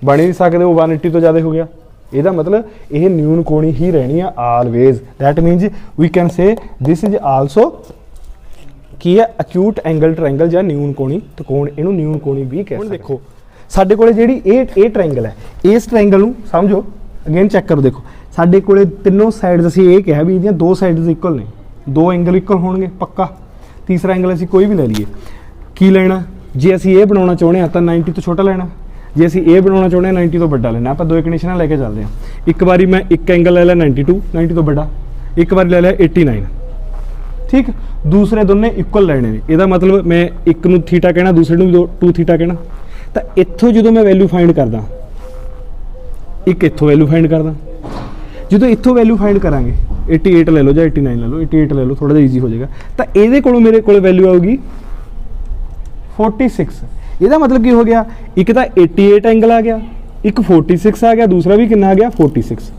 ਬਣ ਹੀ ਨਹੀਂ ਸਕਦੇ, ਉਹ 180 ਤੋਂ ਜ਼ਿਆਦਾ ਹੋ ਗਿਆ। ਇਹਦਾ ਮਤਲਬ ਇਹ ਨਿਊਨ ਕੋਣੀ ਹੀ ਰਹਿਣੀ ਆ always, that means we can say this is also ਕੀ ਹੈ, ਅਕਿਊਟ ਐਂਗਲ ਟ੍ਰਾਇੰਗਲ ਜਾਂ ਨਿਊਨ ਕੋਣੀ ਤ੍ਰਿਕੋਣ, ਇਹਨੂੰ ਨਿਊਨ ਕੋਣੀ ਵੀ ਕਹਿ ਸਕਦੇ। ਦੇਖੋ ਸਾਡੇ ਕੋਲੇ ਜਿਹੜੀ ਇਹ ਟ੍ਰਾਇੰਗਲ ਹੈ, ਇਸ ਟ੍ਰਾਇੰਗਲ ਨੂੰ ਸਮਝੋ, ਅਗੇਨ ਚੈੱਕ ਕਰੋ। ਦੇਖੋ ਸਾਡੇ ਕੋਲੇ ਤਿੰਨੋਂ ਸਾਈਡਸ ਅਸੀਂ ਇਹ ਕਿਹਾ ਵੀ ਇਹਦੀਆਂ ਦੋ ਸਾਈਡਸ ਇਕੁਅਲ ਨੇ, ਦੋ ਐਂਗਲ ਇਕੁਅਲ ਹੋਣਗੇ ਪੱਕਾ। ਤੀਸਰਾ ਐਂਗਲ ਅਸੀਂ ਕੋਈ ਵੀ ਲੈ ਲਈਏ, ਕੀ ਲੈਣਾ, ਜੇ ਅਸੀਂ ਇਹ ਬਣਾਉਣਾ ਚਾਹੁੰਦੇ ਹਾਂ ਤਾਂ 90 ਤੋਂ ਛੋਟਾ ਲੈਣਾ, ਜੇ ਅਸੀਂ ਇਹ ਬਣਾਉਣਾ ਚਾਹੁੰਦੇ ਹਾਂ 90 ਤੋਂ ਵੱਡਾ ਲੈਣਾ। ਆਪਾਂ ਦੋ ਕੰਡੀਸ਼ਨਾਂ ਲੈ ਕੇ ਚੱਲਦੇ ਹਾਂ। ਇੱਕ ਵਾਰੀ ਮੈਂ ਇੱਕ ਐਂਗਲ ਲੈ ਲਿਆ 90 ਤੋਂ ਵੱਡਾ, ਇੱਕ ਵਾਰੀ ਲੈ ਲਿਆ 89, ਠੀਕ। ਦੂਸਰੇ ਦੋਨੇ ਇਕੁਅਲ ਲੈਣੇ ਨੇ, ਇਹਦਾ ਮਤਲਬ ਮੈਂ ਇੱਕ ਨੂੰ ਥੀਟਾ ਕਹਿਣਾ, ਦੂਸਰੇ ਨੂੰ 2 ਥੀਟਾ ਕਹਿਣਾ। ਤਾਂ ਇੱਥੋਂ ਜਦੋਂ ਮੈਂ ਵੈਲਿਊ ਫਾਈਂਡ ਕਰਦਾ, ਇੱਕ ਇੱਥੋਂ ਵੈਲਿਊ ਫਾਈਂਡ ਕਰਦਾ, ਜਦੋਂ ਇੱਥੋਂ ਵੈਲਿਊ ਫਾਈਂਡ ਕਰਾਂਗੇ 88 ਲੈ ਲਓ ਜਾਂ 89 ਲੈ ਲਓ, 88 ਲੈ ਲਓ, ਥੋੜਾ ਜਿਹਾ ਈਜ਼ੀ ਹੋ ਜਾਏਗਾ। ਤਾਂ ਇਹਦੇ ਕੋਲੋਂ ਮੇਰੇ ਕੋਲ ਵੈਲਿਊ ਆਊਗੀ 46। ਇਹਦਾ ਮਤਲਬ ਕੀ ਹੋ ਗਿਆ, ਇੱਕ ਤਾਂ 88 ਐਂਗਲ ਆ ਗਿਆ, ਇੱਕ 46 ਆ ਗਿਆ, ਦੂਸਰਾ ਵੀ ਕਿੰਨਾ ਆ ਗਿਆ 46।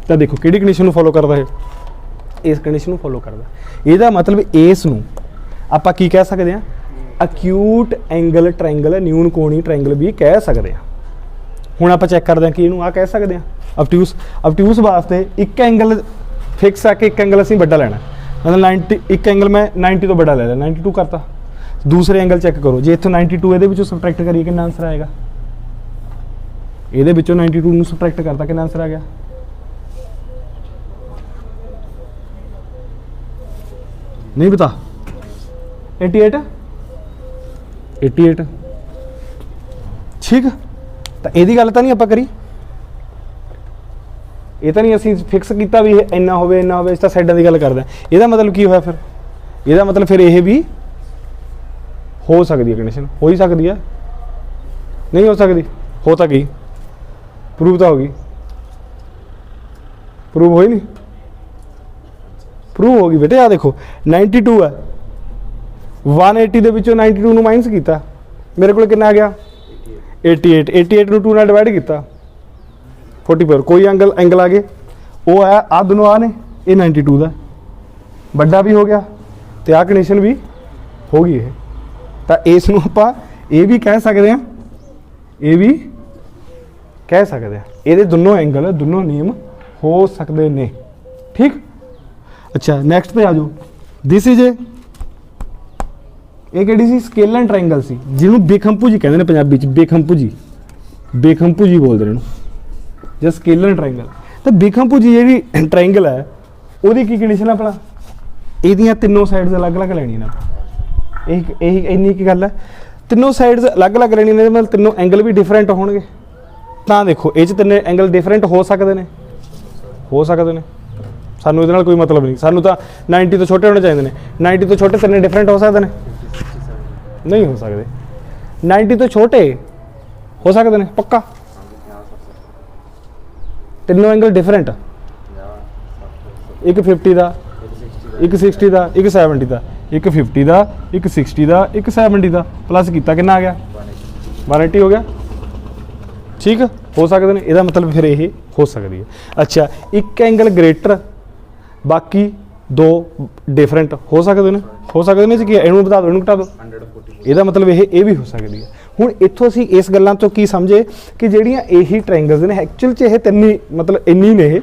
ਤਾਂ ਦੇਖੋ ਕਿਹੜੀ ਕੰਡੀਸ਼ਨ ਨੂੰ ਫੋਲੋ ਕਰਦਾ ਹੈ, ਇਸ ਕੰਡੀਸ਼ਨ ਨੂੰ ਫੋਲੋ ਕਰਦਾ। ਇਹਦਾ ਮਤਲਬ ਇਸ ਨੂੰ ਆਪਾਂ ਕੀ ਕਹਿ ਸਕਦੇ ਹਾਂ, ਅਕਿਊਟ ਐਂਗਲ ਟ੍ਰਾਇੰਗਲ, ਨਿਊਨ ਕੋਣੀ ਟ੍ਰਾਇੰਗਲ ਵੀ ਕਹਿ ਸਕਦੇ ਹਾਂ। ਹੁਣ ਆਪਾਂ ਚੈੱਕ ਕਰਦੇ ਹਾਂ ਕਿ ਇਹਨੂੰ ਆ ਕਹਿ ਸਕਦੇ ਹਾਂ। ਅਬਟਿਊਸ ਵਾਸਤੇ ਇੱਕ ਐਂਗਲ ਫਿਕਸ ਆ ਕਿ ਇੱਕ ਐਂਗਲ ਅਸੀਂ ਵੱਡਾ ਲੈਣਾ, ਮਤਲਬ 90, ਇੱਕ ਐਂਗਲ ਮੈਂ 90 ਤੋਂ ਵੱਡਾ ਲੈ ਲਿਆ, 92 ਕਰਤਾ। ਦੂਸਰੇ ਐਂਗਲ ਚੈੱਕ ਕਰੋ, ਜੇ ਇੱਥੋਂ 92 ਇਹਦੇ ਵਿੱਚੋਂ ਸਬਟਰੈਕਟ ਕਰੀਏ ਕਿੰਨਾ ਆਨਸਰ ਆਏਗਾ, ਇਹਦੇ ਵਿੱਚੋਂ 92 ਨੂੰ ਸਬਟਰੈਕਟ ਕਰਤਾ ਕਿੰਨਾ ਆਨਸਰ ਆ ਗਿਆ, ਨਹੀਂ ਪਤਾ, 88। ਠੀਕ। ਤਾਂ ਇਹਦੀ ਗੱਲ ਤਾਂ ਨਹੀਂ ਆਪਾਂ ਕਰੀ, ਇਹ ਤਾਂ ਨਹੀਂ ਅਸੀਂ ਫਿਕਸ ਕੀਤਾ ਵੀ ਇਹ ਇੰਨਾ ਹੋਵੇ ਇੰਨਾ ਹੋਵੇ, ਇਸ ਤਾਂ ਸਾਈਡਾਂ ਦੀ ਗੱਲ ਕਰਦੇ ਹਾਂ। ਇਹਦਾ ਮਤਲਬ ਕੀ ਹੋਇਆ ਫਿਰ, ਇਹਦਾ ਮਤਲਬ ਫਿਰ ਇਹ ਵੀ ਹੋ ਸਕਦੀ ਹੈ ਕੰਡੀਸ਼ਨ, ਹੋ ਹੀ ਸਕਦੀ ਹੈ, ਨਹੀਂ ਹੋ ਸਕਦੀ, ਹੋ ਤਾਂ ਗਈ, ਪ੍ਰੂਵ ਤਾਂ ਹੋ ਗਈ, ਪ੍ਰੂਵ ਹੋਈ ਨਹੀਂ, ਪ੍ਰੂਵ ਹੋ ਗਈ ਬੇਟੇ। ਆ ਦੇਖੋ 92 ਹੈ, 180 ਦੇ ਵਿੱਚੋਂ 92 ਨੂੰ ਮਾਈਨਸ ਕੀਤਾ, ਮੇਰੇ ਕੋਲ ਕਿੰਨਾ ਆ ਗਿਆ 88 ਨੂੰ 2 ਨਾਲ ਡਿਵਾਈਡ ਕੀਤਾ 44। ਕੋਈ ਐਂਗਲ ਆ ਗਏ, ਉਹ ਹੈ ਆ ਦੋਨੋਂ ਆ ਨੇ, ਇਹ 92 ਦਾ ਵੱਡਾ ਵੀ ਹੋ ਗਿਆ ਤੇ ਆਹ ਕੰਡੀਸ਼ਨ ਵੀ ਹੋ ਗਈ। ਇਹ ਤਾਂ ਇਸ ਨੂੰ ਆਪਾਂ ਇਹ ਵੀ ਕਹਿ ਸਕਦੇ ਹਾਂ, ਇਹ ਵੀ ਕਹਿ ਸਕਦੇ ਹਾਂ, ਇਹਦੇ ਦੋਨੋਂ ਐਂਗਲ ਦੋਨੋਂ ਨਿਯਮ ਹੋ ਸਕਦੇ ਨੇ। ਠੀਕ। ਅੱਛਾ ਨੈਕਸਟ ਤੇ ਆ ਜਾਓ। ਦਿਸ ਇਜ਼ ਇਹ ਕਿਹੜੀ ਸੀ, ਸਕੇਲਨ ਟ੍ਰਾਇੰਗਲ ਸੀ, ਜਿਹਨੂੰ ਬੇਖੰਪੂਜੀ ਕਹਿੰਦੇ ਨੇ ਪੰਜਾਬੀ ਚ, ਬੇਖੰਪੂਜੀ ਬੋਲਦੇ ਨੇ ਇਹਨੂੰ, ਜਾਂ ਸਕੇਲਨ ਟ੍ਰਾਇੰਗਲ। ਤਾਂ ਬੇਖੰਪੂਜੀ ਜਿਹੜੀ ਟ੍ਰਾਇੰਗਲ ਹੈ ਉਹਦੀ ਕੀ ਕੰਡੀਸ਼ਨ ਆ ਭਲਾ, ਇਹਦੀਆਂ ਤਿੰਨੋਂ ਸਾਈਡਸ ਅਲੱਗ-ਅਲੱਗ ਲੈਣੀਆਂ ਨੇ ਆਪਾਂ, ਇਹੀ ਇੰਨੀ ਕੀ ਗੱਲ ਹੈ, ਤਿੰਨੋਂ ਸਾਈਡਸ ਅਲੱਗ-ਅਲੱਗ ਲੈਣੀਆਂ ਨੇ, ਮਤਲਬ ਤਿੰਨੋਂ ਐਂਗਲ ਵੀ ਡਿਫਰੈਂਟ ਹੋਣਗੇ। ਤਾਂ ਦੇਖੋ ਇਹ 'ਚ ਤਿੰਨੇ ਐਂਗਲ ਡਿਫਰੈਂਟ ਹੋ ਸਕਦੇ ਨੇ, ਸਾਨੂੰ ਇਹਦੇ ਨਾਲ ਕੋਈ ਮਤਲਬ ਨਹੀਂ, ਸਾਨੂੰ ਤਾਂ 90 ਤੋਂ ਛੋਟੇ ਹੋਣੇ ਚਾਹੀਦੇ ਨੇ। 90 ਤੋਂ ਛੋਟੇ ਤਿੰਨੇ ਡਿਫਰੈਂਟ ਹੋ ਸਕਦੇ ਨੇ? ਨਹੀਂ ਹੋ ਸਕਦੇ। 90 ਤੋਂ ਛੋਟੇ ਹੋ ਸਕਦੇ ਨੇ ਪੱਕਾ? ਤਿੰਨੋਂ ਐਂਗਲ ਡਿਫਰੈਂਟ, ਇੱਕ 50 ਦਾ, ਇੱਕ 60 ਦਾ, ਇੱਕ 70 ਦਾ, ਇੱਕ 50 ਦਾ, ਇੱਕ 60 ਦਾ, ਇੱਕ 70 ਦਾ, ਪਲੱਸ ਕੀਤਾ ਕਿੰਨਾ ਆ ਗਿਆ? 180 ਹੋ ਗਿਆ। ਠੀਕ ਹੋ ਸਕਦੇ ਨੇ, ਇਹਦਾ ਮਤਲਬ ਫਿਰ ਇਹ ਹੋ ਸਕਦੀ ਹੈ। ਅੱਛਾ, ਇੱਕ ਐਂਗਲ ਗ੍ਰੇਟਰ, ਬਾਕੀ ਦੋ ਡਿਫਰੈਂਟ ਹੋ ਸਕਦੇ ਨੇ? ਹੋ ਸਕਦੇ ਨੇ ਜੀ। ਕੀ ਇਹਨੂੰ ਵਧਾ ਦਿਓ, ਇਹਨੂੰ ਘਟਾ ਦਿਓ, ਇਹਦਾ ਮਤਲਬ ਇਹ ਵੀ ਹੋ ਸਕਦੀ ਹੈ। ਹੁਣ ਇੱਥੋਂ ਅਸੀਂ ਇਸ ਗੱਲਾਂ ਤੋਂ ਕੀ ਸਮਝੇ ਕਿ ਜਿਹੜੀਆਂ ਇਹੀ ਟ੍ਰਾਇੰਗਲਸ ਨੇ ਐਕਚੁਅਲ 'ਚ ਇਹ ਤਿੰਨ ਹੀ ਮਤਲਬ ਇੰਨੀ ਨੇ ਇਹ,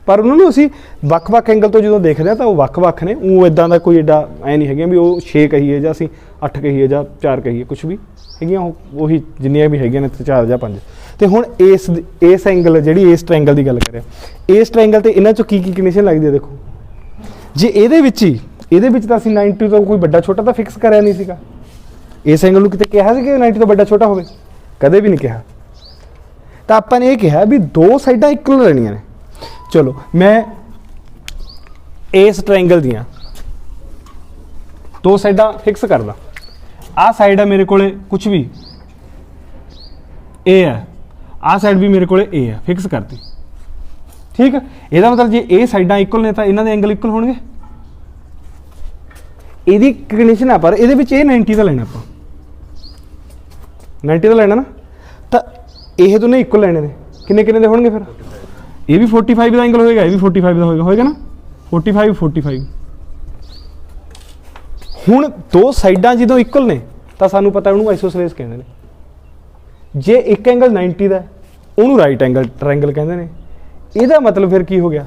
ਪਰ ਉਹਨਾਂ ਨੂੰ ਅਸੀਂ ਵੱਖ-ਵੱਖ ਐਂਗਲ ਤੋਂ ਜਦੋਂ ਦੇਖਦੇ ਹਾਂ ਤਾਂ ਉਹ ਵੱਖ-ਵੱਖ ਨੇ। ਉਹ ਇਦਾਂ ਦਾ ਕੋਈ ਐਡਾ ਐ ਨਹੀਂ ਹੈਗੀਆਂ ਵੀ ਉਹ 6 ਕਹੀਏ ਜਾਂ ਅਸੀਂ 8 ਕਹੀਏ ਜਾਂ 4 ਕਹੀਏ, ਕੁਛ ਵੀ ਹੈਗੀਆਂ ਉਹੀ ਜਿੰਨੀਆਂ ਵੀ ਹੈਗੀਆਂ ਨੇ 4 ਜਾਂ 5। ਤੇ ਹੁਣ ਇਸ ਐਂਗਲ ਜਿਹੜੀ ਇਸ ਟ੍ਰਾਇੰਗਲ ਦੀ ਗੱਲ ਕਰਿਆ, ਇਸ ਟ੍ਰਾਇੰਗਲ ਤੇ ਇਹਨਾਂ 'ਚੋਂ ਕੀ ਕੰਡੀਸ਼ਨ ਲੱਗਦੀ ਹੈ ਦੇਖੋ। ਜੇ ਇਹਦੇ ਵਿੱਚ ਤਾਂ ਅਸੀਂ 90 ਤੋਂ ਕੋਈ ਵੱਡਾ ਛੋਟਾ ਤਾਂ ਫਿਕਸ ਕਰਿਆ ਨਹੀਂ ਸੀਗਾ। ਇਸ ਐਂਗਲ ਨੂੰ ਕਿਤੇ ਕਿਹਾ ਸੀ ਕਿ 90 ਤੋਂ ਵੱਡਾ ਛੋਟਾ ਹੋਵੇ? ਕਦੇ ਵੀ ਨਹੀਂ ਕਿਹਾ। ਤਾਂ ਆਪਾਂ ਨੇ ਇਹ ਕਿਹਾ ਵੀ ਦੋ ਸਾਈਡਾਂ ਇਕੁਅਲ ਰਹਿਣੀਆਂ ਨੇ। ਚਲੋ ਮੈਂ ਇਸ ਟ੍ਰਾਇੰਗਲ ਦੀਆਂ ਦੋ ਸਾਈਡਾਂ ਫਿਕਸ ਕਰਦਾ। ਆਹ ਸਾਈਡ ਹੈ ਮੇਰੇ ਕੋਲੇ ਕੁਝ ਵੀ A ਹੈ, ਆਹ ਸਾਈਡ ਵੀ ਮੇਰੇ ਕੋਲੇ A ਹੈ, ਫਿਕਸ ਕਰਤੀ। ਠੀਕ ਹੈ, ਇਹਦਾ ਮਤਲਬ ਜੇ ਇਹ ਸਾਈਡਾਂ ਇਕੁਅਲ ਨੇ ਤਾਂ ਇਹਨਾਂ ਦੇ ਐਂਗਲ ਇਕੁਅਲ ਹੋਣਗੇ। ਇਹਦੀ ਕੰਡੀਸ਼ਨ ਆ, ਪਰ ਇਹਦੇ ਵਿੱਚ ਇਹ 90 ਦਾ ਲੈਣਾ, ਆਪਾਂ 90 ਦਾ ਲੈਣਾ ਨਾ, ਤਾਂ ਇਹ ਦੋਨੇ ਇਕੁਅਲ ਲੈਣੇ ਨੇ। ਕਿੰਨੇ ਕਿੰਨੇ ਦੇ ਹੋਣਗੇ ਫਿਰ? ਇਹ ਵੀ 45 ਦਾ ਐਂਗਲ ਹੋਏਗਾ, ਇਹ ਵੀ 45 ਦਾ ਹੋਏਗਾ ਨਾ, 45। ਹੁਣ ਦੋ ਸਾਈਡਾਂ ਜਦੋਂ ਇਕੁਅਲ ਨੇ ਤਾਂ ਸਾਨੂੰ ਪਤਾ ਉਹਨੂੰ ਆਈਸੋਸੇਲਸ ਕਹਿੰਦੇ ਨੇ। ਜੇ ਇੱਕ ਐਂਗਲ 90 ਦਾ ਉਹਨੂੰ ਰਾਈਟ ਐਂਗਲ ਟ੍ਰਾਇੰਗਲ ਕਹਿੰਦੇ ਨੇ। ਇਹਦਾ ਮਤਲਬ ਫਿਰ ਕੀ ਹੋ ਗਿਆ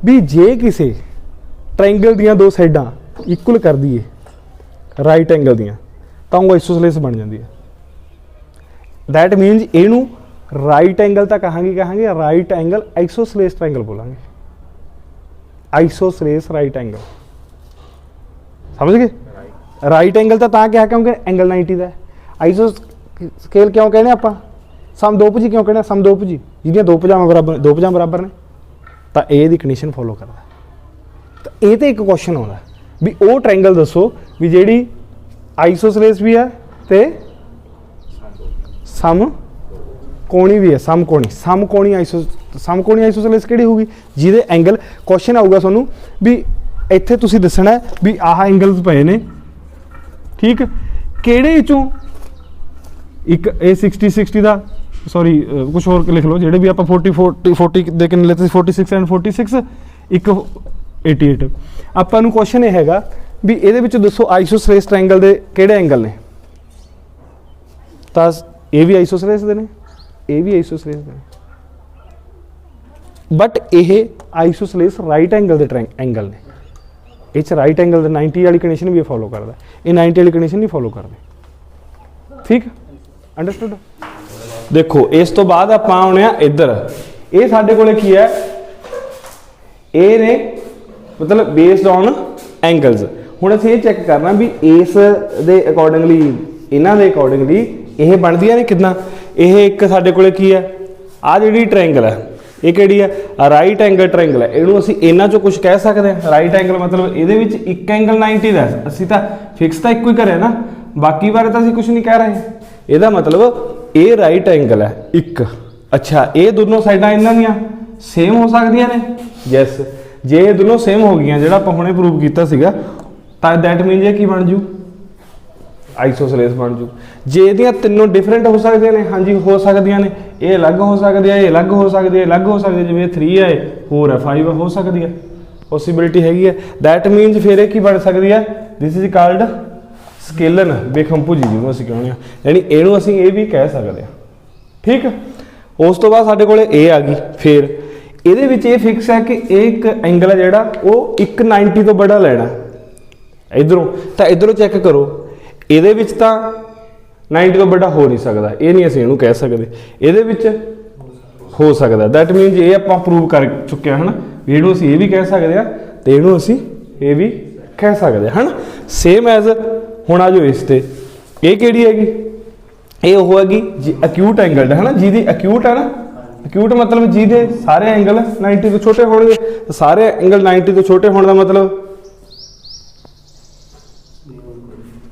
ਵੀ ਜੇ ਕਿਸੇ ਟ੍ਰਾਇੰਗਲ ਦੀਆਂ ਦੋ ਸਾਈਡਾਂ ਇਕੁਅਲ ਕਰ ਦਈਏ ਰਾਈਟ ਐਂਗਲ ਦੀਆਂ ਤਾਂ ਉਹ ਆਈਸੋਸੇਲਸ ਬਣ ਜਾਂਦੀ ਹੈ। ਦੈਟ ਮੀਨਸ ਇਹਨੂੰ ਰਾਈਟ ਐਂਗਲ ਤਾਂ ਕਹਾਂਗੇ ਰਾਈਟ ਐਂਗਲ ਆਈਸੋਸੇਲਸ ਟ੍ਰਾਇੰਗਲ ਬੋਲਾਂਗੇ। ਆਈਸੋਸੇਲਸ ਰਾਈਟ ਐਂਗਲ, ਸਮਝ ਗਏ? ਰਾਈਟ ਐਂਗਲ ਤਾਂ ਕਿਹਾ ਕਿਉਂਕਿ ਐਂਗਲ 90 ਦਾ। ਆਈਸੋ ਸਕੇਲ ਕਿਉਂ ਕਹਿੰਦੇ ਆਪਾਂ? ਸਮਦੋਭੁਜੀ ਕਿਉਂ ਕਹਿੰਦੇ? ਸਮਦੋਭੁਜੀ ਜਿਹਦੀਆਂ ਦੋ ਭੁਜਾਵਾਂ ਬਰਾਬਰ ਨੇ। ਤਾਂ ਇਹ ਦੀ ਕੰਡੀਸ਼ਨ ਫੋਲੋ ਕਰਦਾ। ਤਾਂ ਇਹ ਤੇ ਇੱਕ ਕੁਐਸਚਨ ਆਉਂਦਾ ਵੀ ਉਹ ਟ੍ਰਾਇੰਗਲ ਦੱਸੋ ਵੀ ਜਿਹੜੀ ਆਈਸੋਸੇਲਸ ਵੀ ਹੈ ਤੇ ਸਮਕੋਣੀ ਵੀ ਹੈ। ਸਮਕੋਣੀ ਆਈਸੋਸੇਲਸ ਕਿਹੜੀ ਹੋਊਗੀ? ਜਿਹਦੇ ਐਂਗਲ ਕੁਐਸਚਨ ਆਊਗਾ ਤੁਹਾਨੂੰ ਵੀ ਇੱਥੇ ਤੁਸੀਂ ਦੱਸਣਾ ਵੀ ਆਹ ਐਂਗਲਸ ਪਏ ਨੇ, ਠੀਕ, ਕਿਹੜੇ ਚੋਂ ਇੱਕ ਇਹ 60 ਦਾ, ਸੌਰੀ ਕੁਛ ਹੋਰ ਲਿਖ ਲਓ, ਜਿਹੜੇ ਵੀ ਆਪਾਂ 40 ਦੇ ਕਿੰਨੇ ਲਿੱਤੇ ਸੀ, 46 ਐਂਡ 46, ਇੱਕ 88। ਆਪਾਂ ਨੂੰ ਕੁਐਸਚਨ ਇਹ ਹੈਗਾ ਵੀ ਇਹਦੇ ਵਿੱਚ ਦੱਸੋ ਆਈਸੋਸੇਲਸ ਟ੍ਰਾਇੰਗਲ ਦੇ ਕਿਹੜੇ ਐਂਗਲ ਨੇ। ਤਾਂ ਇਹ ਵੀ ਆਈਸੋਸੇਲਸ ਦੇ ਨੇ, ਇਹ ਵੀ ਆਈਸੋਸੇਲਸ ਦੇ ਨੇ, ਬਟ ਇਹ ਆਈਸੋਸੇਲਸ ਰਾਈਟ ਐਂਗਲ ਦੇ ਐਂਗਲ ਨੇ। ਇਹ 'ਚ ਰਾਈਟ ਐਂਗਲ ਦੇ 90 ਵਾਲੀ ਕੰਡੀਸ਼ਨ ਵੀ ਫੋਲੋ ਕਰਦਾ, ਇਹ 90 ਵਾਲੀ ਕੰਡੀਸ਼ਨ ਨਹੀਂ ਫੋਲੋ ਕਰਦੇ। ਠੀਕ, ਅੰਡਰਸਟੂਡ? ਦੇਖੋ ਇਸ ਤੋਂ ਬਾਅਦ ਆਪਾਂ ਆਉਣੇ ਆ ਇੱਧਰ। ਇਹ ਸਾਡੇ ਕੋਲੇ ਕੀ ਹੈ? ਇਹ ਨੇ ਮਤਲਬ ਬੇਸਡ ਔਨ ਐਂਗਲਸ। ਹੁਣ ਅਸੀਂ ਇਹ ਚੈੱਕ ਕਰਨਾ ਵੀ ਇਸ ਦੇ ਅਕੋਰਡਿੰਗਲੀ, ਇਹਨਾਂ ਦੇ ਅਕੋਰਡਿੰਗਲੀ ਇਹ ਬਣਦੀਆਂ ਨੇ ਕਿੱਦਾਂ। ਇਹ ਇੱਕ ਸਾਡੇ ਕੋਲੇ ਕੀ ਹੈ? ਆਹ ਜਿਹੜੀ ਟ੍ਰਾਇੰਗਲ ਹੈ ਇਹ ਕਿਹੜੀ ਹੈ? ਰਾਈਟ ਐਂਗਲ ਟ੍ਰਾਇੰਗਲ ਹੈ। ਇਹਨੂੰ ਅਸੀਂ ਇਹਨਾਂ ਚੋਂ ਕੁਝ ਕਹਿ ਸਕਦੇ ਹਾਂ। ਰਾਈਟ ਐਂਗਲ ਮਤਲਬ ਇਹਦੇ ਵਿੱਚ ਇੱਕ ਐਂਗਲ 90 ਦਾ, ਅਸੀਂ ਤਾਂ ਫਿਕਸ ਤਾਂ ਇੱਕੋ ਹੀ ਕਰਿਆ ਨਾ, ਬਾਕੀ ਬਾਰੇ ਤਾਂ ਅਸੀਂ ਕੁਝ ਨਹੀਂ ਕਹਿ ਰਹੇ। ਇਹਦਾ ਮਤਲਬ ਇਹ ਰਾਈਟ ਐਂਗਲ ਹੈ ਇੱਕ। ਅੱਛਾ, ਇਹ ਦੋਨੋਂ ਸਾਈਡਾਂ ਇਹਨਾਂ ਦੀਆਂ ਸੇਮ ਹੋ ਸਕਦੀਆਂ ਨੇ? ਯੈਸ। ਜੇ ਇਹ ਦੋਨੋਂ ਸੇਮ ਹੋ ਗਈਆਂ, ਜਿਹੜਾ ਆਪਾਂ ਹੁਣੇ ਪ੍ਰੂਵ ਕੀਤਾ ਸੀਗਾ, ਤਾਂ ਦੈਟ ਮੀਨਸ ਇਹ ਕੀ ਬਣ ਜੂ? ਆਈਸੋਸੇਲਸ ਬਣ ਜੂ। ਜੇ ਇਹਦੀਆਂ ਤਿੰਨੋਂ ਡਿਫਰੈਂਟ ਹੋ ਸਕਦੀਆਂ ਨੇ, ਹਾਂਜੀ ਹੋ ਸਕਦੀਆਂ ਨੇ। ਇਹ ਅਲੱਗ ਹੋ ਸਕਦੀ ਹੈ, ਇਹ ਅਲੱਗ ਹੋ ਸਕਦੀ ਹੈ, ਅਲੱਗ ਹੋ ਸਕਦੀ ਹੈ। ਜਿਵੇਂ 3 ਹੈ, 4 ਹੈ, 5 ਹੈ, ਹੋ ਸਕਦੀ ਹੈ, ਪੋਸੀਬਿਲਿਟੀ ਹੈਗੀ ਹੈ। ਦੈਟ ਮੀਨਸ ਫਿਰ ਇਹ ਕੀ ਬਣ ਸਕਦੀ ਹੈ? ਦਿਸ ਇਜ਼ ਕਾਲਡ ਸਕੇਲਨ ਬੇਖੰਭੁਜੀ, ਜਿਹਨੂੰ ਅਸੀਂ ਕਹਿੰਦੇ ਹਾਂ। ਯਾਨੀ ਇਹਨੂੰ ਅਸੀਂ ਇਹ ਵੀ ਕਹਿ ਸਕਦੇ ਹਾਂ। ਠੀਕ। ਉਸ ਤੋਂ ਬਾਅਦ ਸਾਡੇ ਕੋਲੇ ਇਹ ਆ ਗਈ। ਫਿਰ ਇਹਦੇ ਵਿੱਚ ਇਹ ਫਿਕਸ ਹੈ ਕਿ ਇਹ ਇੱਕ ਐਂਗਲ ਹੈ ਜਿਹੜਾ ਉਹ 190 ਤੋਂ ਬੜਾ ਲੈਣਾ ਇਧਰੋਂ। ਤਾਂ ਇਧਰੋਂ ਚੈੱਕ ਕਰੋ, ਇਹਦੇ ਵਿੱਚ ਤਾਂ 90 ਤੋਂ ਵੱਡਾ ਹੋ ਨਹੀਂ ਸਕਦਾ, ਇਹ ਨਹੀਂ ਅਸੀਂ ਇਹਨੂੰ ਕਹਿ ਸਕਦੇ। ਇਹਦੇ ਵਿੱਚ ਹੋ ਸਕਦਾ। ਦੈਟ ਮੀਨਸ ਇਹ ਆਪਾਂ ਪ੍ਰੂਵ ਕਰ ਚੁੱਕੇ ਹਾਂ ਹਨ। ਇਹਨੂੰ ਅਸੀਂ ਇਹ ਵੀ ਕਹਿ ਸਕਦੇ ਹਾਂ ਤੇ ਇਹਨੂੰ ਅਸੀਂ ਇਹ ਵੀ ਕਹਿ ਸਕਦੇ ਹਾਂ ਹਨ। ਸੇਮ ਐਜ਼ ਹੁਣ ਆ ਜੋ ਇਸ ਤੇ ਇਹ ਕਿਹੜੀ ਹੈਗੀ? ਇਹ ਉਹ ਹੈਗੀ ਜੀ ਅਕਿਊਟ ਐਂਗਲ ਹੈ ਨਾ, ਜਿਹਦੀ ਅਕਿਊਟ ਹੈ ਨਾ, एक्यूट मतलब ਜਿਹਦੇ ਸਾਰੇ एंगल 90 ਤੋਂ ਛੋਟੇ ਹੋਣਗੇ। ਸਾਰੇ एंगल 90 ਤੋਂ ਛੋਟੇ ਹੋਣ ਦਾ मतलब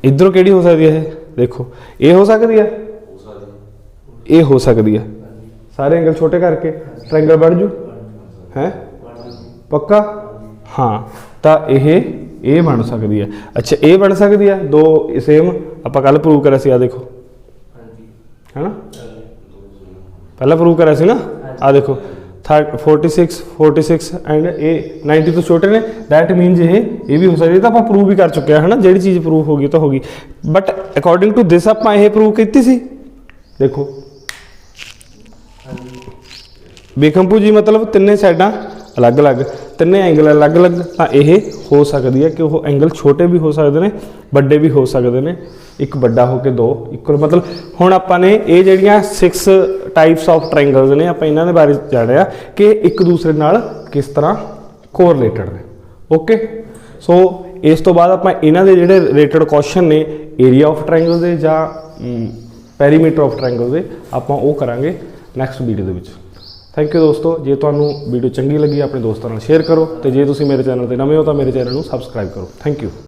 इधरों ਕਿਹੜੀ ਹੋ ਸਕਦੀ ਹੈ? देखो ये हो सकती है, ये हो सकती है, सारे एंगल छोटे करके ट्रायंगल बढ़ जू है पक्का। हाँ तो ये बन सकती है। अच्छा ये बन सकती है दो सेम आप कल प्रूव करा सी, आ देखो है ना, पहला प्रूव करा सी ना, आ देखो 46 एंड ए 90 तो छोटे ने, दैट मीनस ये भी हो सकती है। तो आप प्रूव भी कर चुके हैं है ना, जी चीज़ प्रूव होगी तो होगी, बट अकॉर्डिंग टू दिस आप ये प्रूव की सी। देखो बेखंभू जी मतलब तिन्ने साइडा अलग अलग, तिन्ने एंगल अलग अलग, तो यह हो सकती है कि वो एंगल छोटे भी हो सकते हैं, बड़े भी हो सकते हैं। एक बड़ा हो के दो इक्वल, मतलब हुण आपां ने ये जिहड़ियां 6 टाइप्स ऑफ ट्रायंगल्स ने आप इन्हां दे बारे जाणिया कि एक दूसरे नाल किस तरह कोरिलेटेड ने। ओके सो इस तो बाद आपां इन्हां दे जिहड़े रिलेटेड क्वेश्चन ने एरिया ऑफ ट्रायंगल दे जां पैरीमीटर ऑफ ट्रायंगल दे आपां वो करांगे next video they which. Thank you दोस्तों, जे तुहानूं वीडियो चंगी लगी अपने दोस्तों नाल शेयर करो, तो जे तुसीं मेरे चैनल ते नवें हो तो मेरे चैनल नूं सबसक्राइब करो। Thank you.